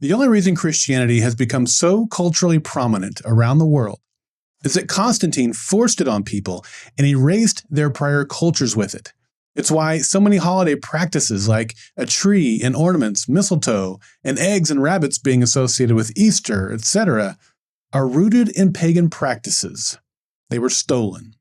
The only reason Christianity has become so culturally prominent around the world is that Constantine forced it on people and erased their prior cultures with it. It's why so many holiday practices like a tree and ornaments, mistletoe, and eggs and rabbits being associated with Easter, etc., are rooted in pagan practices. They were stolen.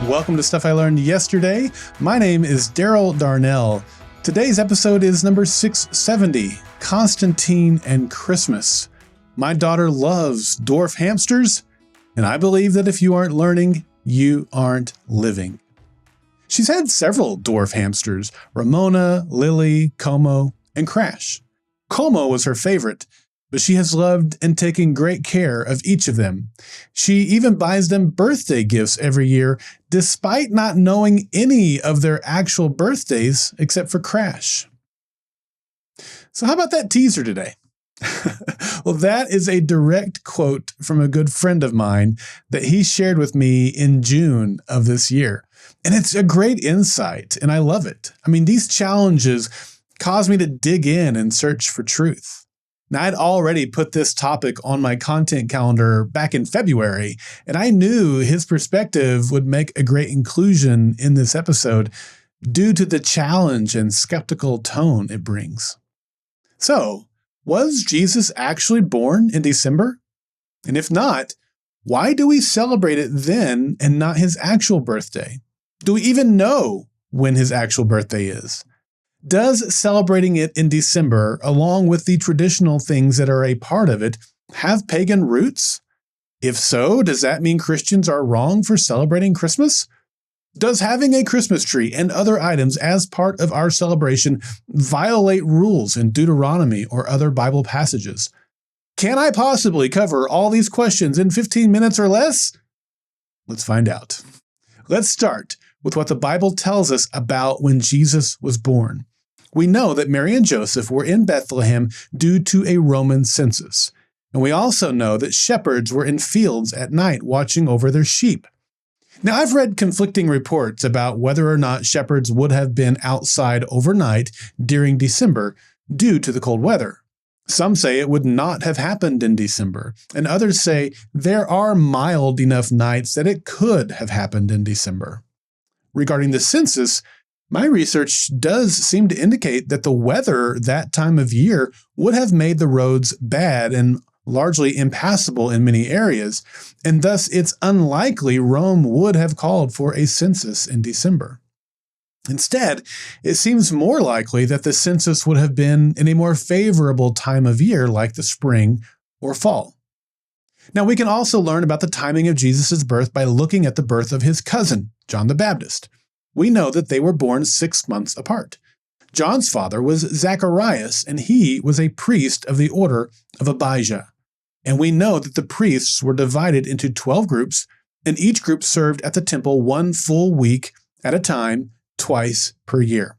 Welcome to Stuff I Learned Yesterday. My name is Daryl Darnell. Today's episode is number 670, Constantine and Christmas. My daughter loves dwarf hamsters, and I believe that if you aren't learning, you aren't living. She's had several dwarf hamsters, Ramona, Lily, Como, and Crash. Como was her favorite, but she has loved and taken great care of each of them. She even buys them birthday gifts every year, despite not knowing any of their actual birthdays except for Crash. So how about that teaser today? Well, that is a direct quote from a good friend of mine that he shared with me in June of this year. And it's a great insight, and I love it. I mean, these challenges cause me to dig in and search for truth. Now, I'd already put this topic on my content calendar back in February, and I knew his perspective would make a great inclusion in this episode due to the challenge and skeptical tone it brings. So, was Jesus actually born in December? And if not, why do we celebrate it then and not his actual birthday? Do we even know when his actual birthday is? Does celebrating it in December, along with the traditional things that are a part of it, have pagan roots? If so, does that mean Christians are wrong for celebrating Christmas? Does having a Christmas tree and other items as part of our celebration violate rules in Deuteronomy or other Bible passages? Can I possibly cover all these questions in 15 minutes or less? Let's find out. Let's start with what the Bible tells us about when Jesus was born. We know that Mary and Joseph were in Bethlehem due to a Roman census. And we also know that shepherds were in fields at night watching over their sheep. Now, I've read conflicting reports about whether or not shepherds would have been outside overnight during December due to the cold weather. Some say it would not have happened in December, and others say there are mild enough nights that it could have happened in December. Regarding the census, my research does seem to indicate that the weather that time of year would have made the roads bad and largely impassable in many areas, and thus it's unlikely Rome would have called for a census in December. Instead, it seems more likely that the census would have been in a more favorable time of year like the spring or fall. Now, we can also learn about the timing of Jesus' birth by looking at the birth of his cousin, John the Baptist. We know that they were born 6 months apart. John's father was Zacharias, and he was a priest of the order of Abijah. And we know that the priests were divided into 12 groups, and each group served at the temple 1 full week at a time, twice per year.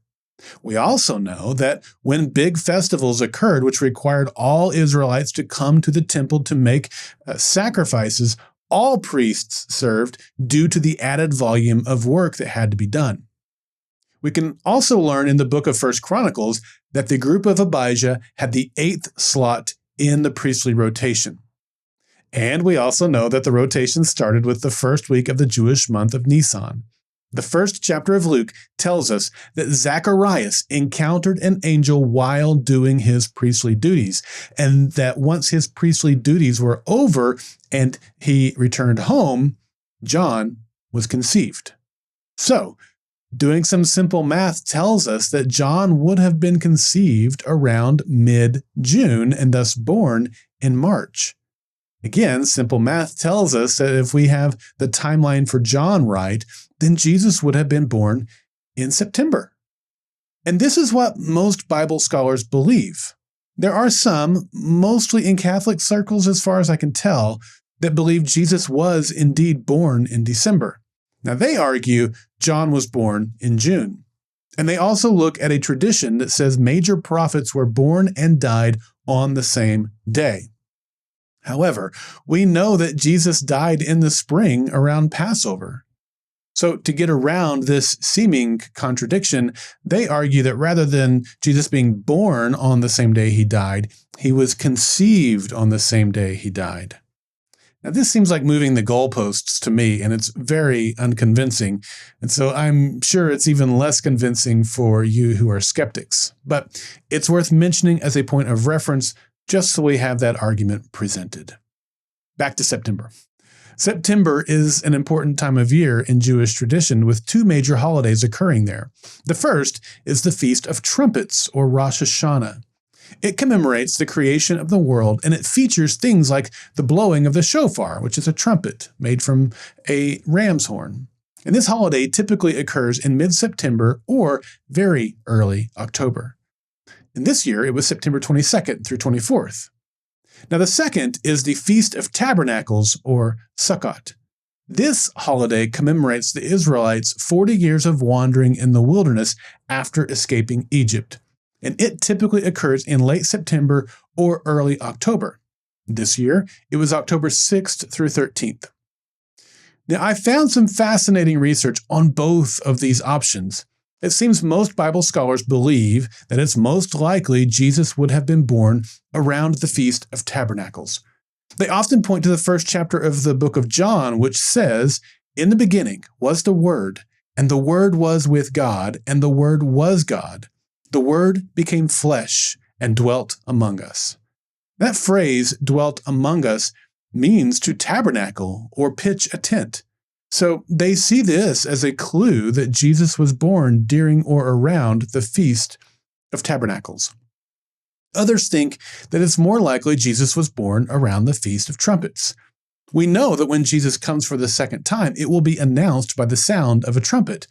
We also know that when big festivals occurred, which required all Israelites to come to the temple to make sacrifices, all priests served due to the added volume of work that had to be done. We can also learn in the book of 1 Chronicles that the group of Abijah had the 8th slot in the priestly rotation. And we also know that the rotation started with the first week of the Jewish month of Nisan. The first chapter of Luke tells us that Zacharias encountered an angel while doing his priestly duties, and that once his priestly duties were over and he returned home, John was conceived. So, doing some simple math tells us that John would have been conceived around mid-June and thus born in March. Again, simple math tells us that if we have the timeline for John right, then Jesus would have been born in September. And this is what most Bible scholars believe. There are some, mostly in Catholic circles as far as I can tell, that believe Jesus was indeed born in December. Now they argue John was born in June. And they also look at a tradition that says major prophets were born and died on the same day. However, we know that Jesus died in the spring around Passover. So to get around this seeming contradiction, they argue that rather than Jesus being born on the same day he died, he was conceived on the same day he died. Now, this seems like moving the goalposts to me, and it's very unconvincing. And so I'm sure it's even less convincing for you who are skeptics. But it's worth mentioning as a point of reference, just so we have that argument presented. Back to September. September is an important time of year in Jewish tradition with two major holidays occurring there. The first is the Feast of Trumpets, or Rosh Hashanah. It commemorates the creation of the world, and it features things like the blowing of the shofar, which is a trumpet made from a ram's horn. And this holiday typically occurs in mid-September or very early October. And this year, it was September 22nd through 24th. Now, the second is the Feast of Tabernacles, or Sukkot. This holiday commemorates the Israelites' 40 years of wandering in the wilderness after escaping Egypt, and it typically occurs in late September or early October. This year, it was October 6th through 13th. Now, I found some fascinating research on both of these options. It seems most Bible scholars believe that it's most likely Jesus would have been born around the Feast of Tabernacles. They often point to the first chapter of the book of John, which says, "In the beginning was the Word, and the Word was with God, and the Word was God. The Word became flesh and dwelt among us." That phrase, "dwelt among us," means to tabernacle or pitch a tent. So they see this as a clue that Jesus was born during or around the Feast of Tabernacles. Others think that it's more likely Jesus was born around the Feast of Trumpets. We know that when Jesus comes for the second time, it will be announced by the sound of a trumpet.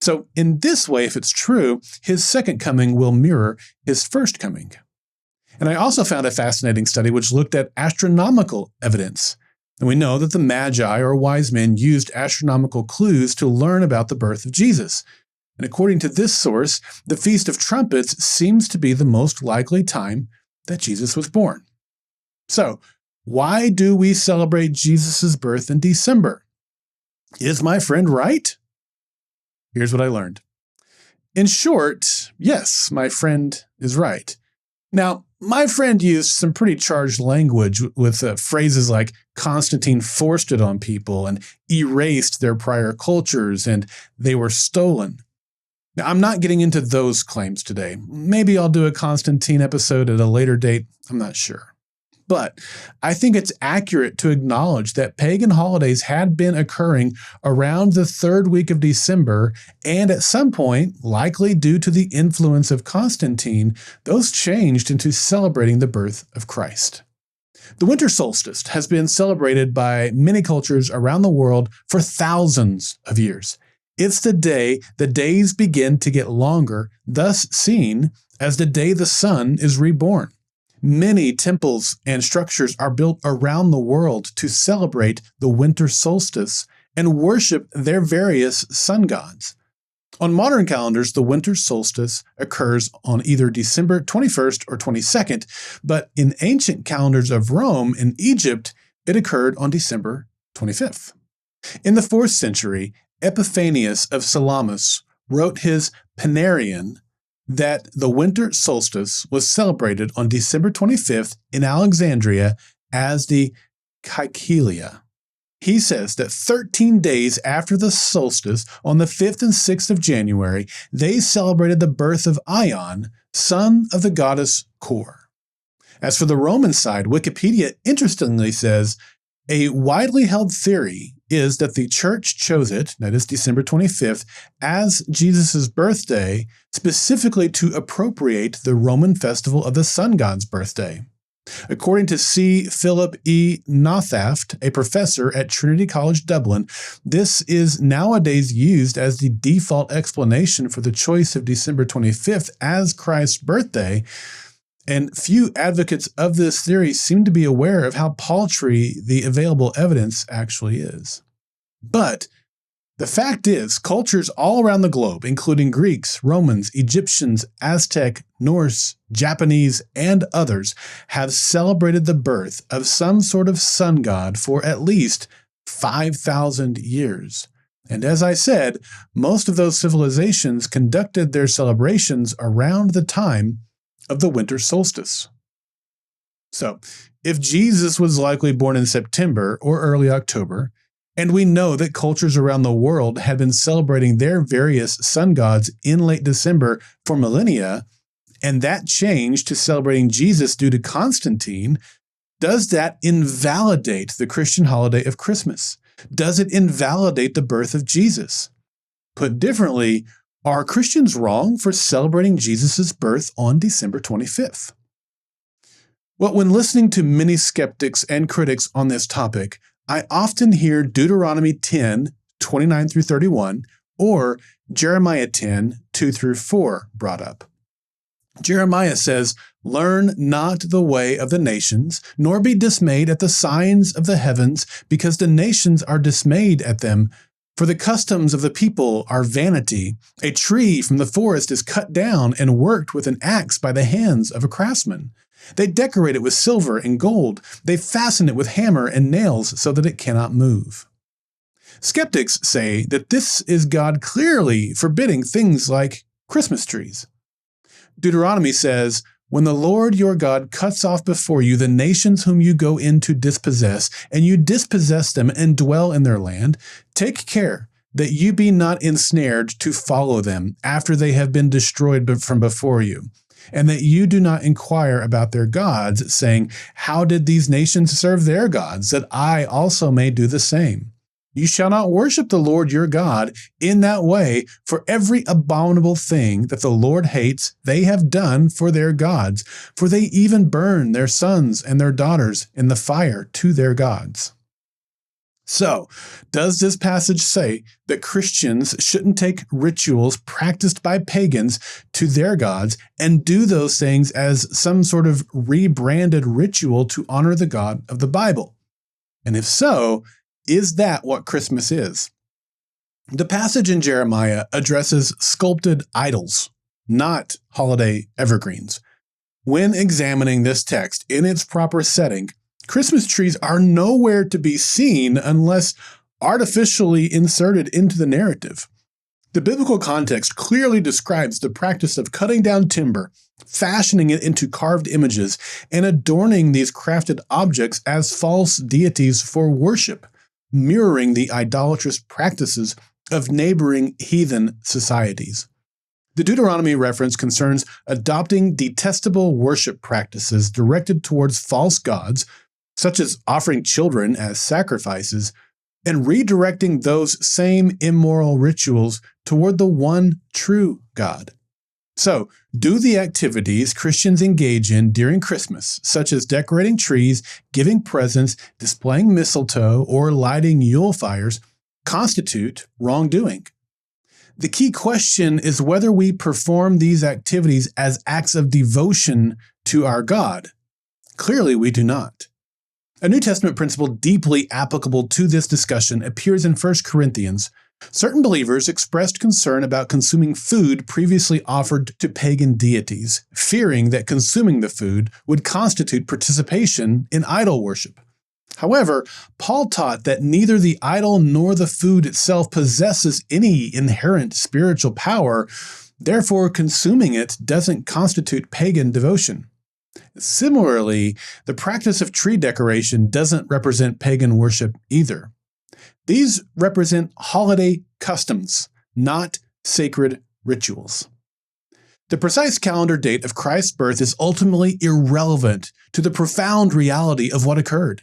So in this way, if it's true, his second coming will mirror his first coming. And I also found a fascinating study which looked at astronomical evidence. And we know that the Magi, or wise men, used astronomical clues to learn about the birth of Jesus. And according to this source, the Feast of Trumpets seems to be the most likely time that Jesus was born. So, why do we celebrate Jesus' birth in December? Is my friend right? Here's what I learned. In short, yes, my friend is right. Now, my friend used some pretty charged language with phrases like Constantine forced it on people and erased their prior cultures and they were stolen. Now, I'm not getting into those claims today. Maybe I'll do a Constantine episode at a later date. I'm not sure. But I think it's accurate to acknowledge that pagan holidays had been occurring around the third week of December, and at some point, likely due to the influence of Constantine, those changed into celebrating the birth of Christ. The winter solstice has been celebrated by many cultures around the world for thousands of years. It's the day the days begin to get longer, thus seen as the day the sun is reborn. Many temples and structures are built around the world to celebrate the winter solstice and worship their various sun gods. On modern calendars, the winter solstice occurs on either December 21st or 22nd, but in ancient calendars of Rome and Egypt, it occurred on December 25th. In the 4th century, Epiphanius of Salamis wrote his Panarion that the winter solstice was celebrated on December 25th in Alexandria as the Caecilia. He says that 13 days after the solstice, on the 5th and 6th of January, they celebrated the birth of Ion, son of the goddess Cor. As for the Roman side, Wikipedia interestingly says, a widely held theory is that the church chose it, that is December 25th, as Jesus' birthday, specifically to appropriate the Roman festival of the sun god's birthday. According to C. Philip E. Nothaft, a professor at Trinity College Dublin, this is nowadays used as the default explanation for the choice of December 25th as Christ's birthday, and few advocates of this theory seem to be aware of how paltry the available evidence actually is. But the fact is, cultures all around the globe, including Greeks, Romans, Egyptians, Aztec, Norse, Japanese, and others, have celebrated the birth of some sort of sun god for at least 5,000 years. And as I said, most of those civilizations conducted their celebrations around the time of the winter solstice. So, if Jesus was likely born in September or early October, and we know that cultures around the world had been celebrating their various sun gods in late December for millennia, and that changed to celebrating Jesus due to Constantine, does that invalidate the Christian holiday of Christmas? Does it invalidate the birth of Jesus? Put differently, are Christians wrong for celebrating Jesus' birth on December 25th? Well, when listening to many skeptics and critics on this topic, I often hear Deuteronomy 10, 29 through 31, or Jeremiah 10, 2 through 4 brought up. Jeremiah says, "Learn not the way of the nations, nor be dismayed at the signs of the heavens, because the nations are dismayed at them. For the customs of the people are vanity. A tree from the forest is cut down and worked with an axe by the hands of a craftsman. They decorate it with silver and gold. They fasten it with hammer and nails so that it cannot move." Skeptics say that this is God clearly forbidding things like Christmas trees. Deuteronomy says, "When the Lord your God cuts off before you the nations whom you go in to dispossess, and you dispossess them and dwell in their land, take care that you be not ensnared to follow them after they have been destroyed from before you, and that you do not inquire about their gods, saying, 'How did these nations serve their gods, that I also may do the same?' You shall not worship the Lord your God in that way, for every abominable thing that the Lord hates they have done for their gods, for they even burn their sons and their daughters in the fire to their gods." So, does this passage say that Christians shouldn't take rituals practiced by pagans to their gods and do those things as some sort of rebranded ritual to honor the God of the Bible? And if so, is that what Christmas is? The passage in Jeremiah addresses sculpted idols, not holiday evergreens. When examining this text in its proper setting, Christmas trees are nowhere to be seen unless artificially inserted into the narrative. The biblical context clearly describes the practice of cutting down timber, fashioning it into carved images, and adorning these crafted objects as false deities for worship, mirroring the idolatrous practices of neighboring heathen societies. The Deuteronomy reference concerns adopting detestable worship practices directed towards false gods, such as offering children as sacrifices, and redirecting those same immoral rituals toward the one true God. So, do the activities Christians engage in during Christmas, such as decorating trees, giving presents, displaying mistletoe, or lighting Yule fires, constitute wrongdoing? The key question is whether we perform these activities as acts of devotion to our God. Clearly, we do not. A New Testament principle deeply applicable to this discussion appears in 1 Corinthians. Certain believers expressed concern about consuming food previously offered to pagan deities, fearing that consuming the food would constitute participation in idol worship. However, Paul taught that neither the idol nor the food itself possesses any inherent spiritual power, therefore consuming it doesn't constitute pagan devotion. Similarly, the practice of tree decoration doesn't represent pagan worship either. These represent holiday customs, not sacred rituals. The precise calendar date of Christ's birth is ultimately irrelevant to the profound reality of what occurred.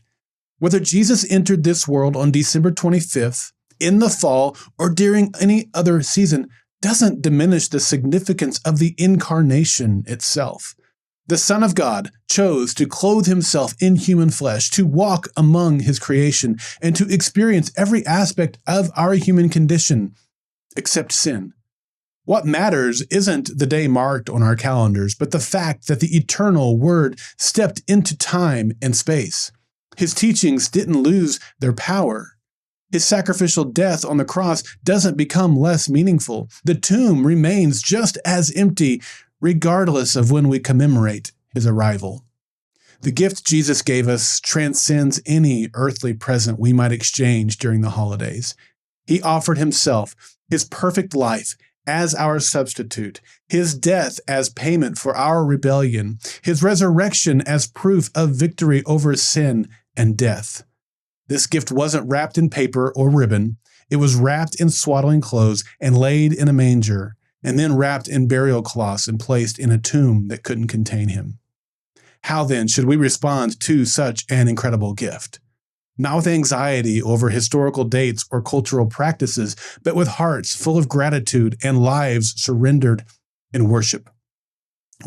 Whether Jesus entered this world on December 25th, in the fall, or during any other season doesn't diminish the significance of the incarnation itself. The Son of God chose to clothe himself in human flesh, to walk among his creation, and to experience every aspect of our human condition, except sin. What matters isn't the day marked on our calendars, but the fact that the eternal Word stepped into time and space. His teachings didn't lose their power. His sacrificial death on the cross doesn't become less meaningful. The tomb remains just as empty, regardless of when we commemorate his arrival. The gift Jesus gave us transcends any earthly present we might exchange during the holidays. He offered himself, his perfect life, as our substitute, his death as payment for our rebellion, his resurrection as proof of victory over sin and death. This gift wasn't wrapped in paper or ribbon. It was wrapped in swaddling clothes and laid in a manger, and then wrapped in burial cloths and placed in a tomb that couldn't contain him. How then should we respond to such an incredible gift? Not with anxiety over historical dates or cultural practices, but with hearts full of gratitude and lives surrendered in worship.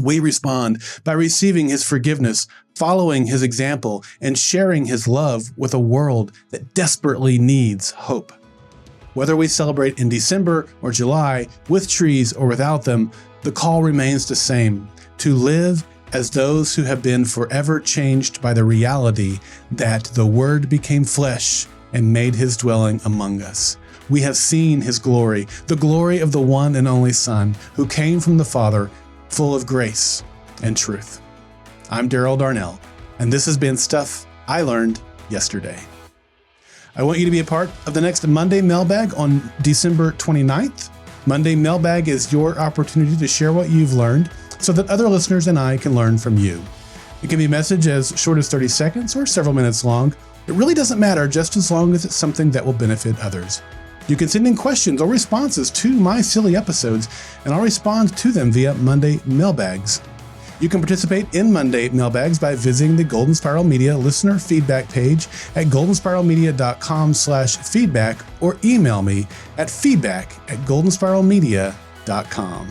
We respond by receiving his forgiveness, following his example, and sharing his love with a world that desperately needs hope. Whether we celebrate in December or July, with trees or without them, the call remains the same: to live as those who have been forever changed by the reality that the Word became flesh and made his dwelling among us. We have seen his glory, the glory of the one and only Son, who came from the Father, full of grace and truth. I'm Daryl Darnell, and this has been Stuff I Learned Yesterday. I want you to be a part of the next Monday Mailbag on December 29th. Monday Mailbag is your opportunity to share what you've learned so that other listeners and I can learn from you. It can be a message as short as 30 seconds or several minutes long. It really doesn't matter, just as long as it's something that will benefit others. You can send in questions or responses to my silly episodes, and I'll respond to them via Monday Mailbags. You can participate in Monday Mailbags by visiting the Golden Spiral Media listener feedback page at goldenspiralmedia.com/feedback or email me at feedback@goldenspiralmedia.com.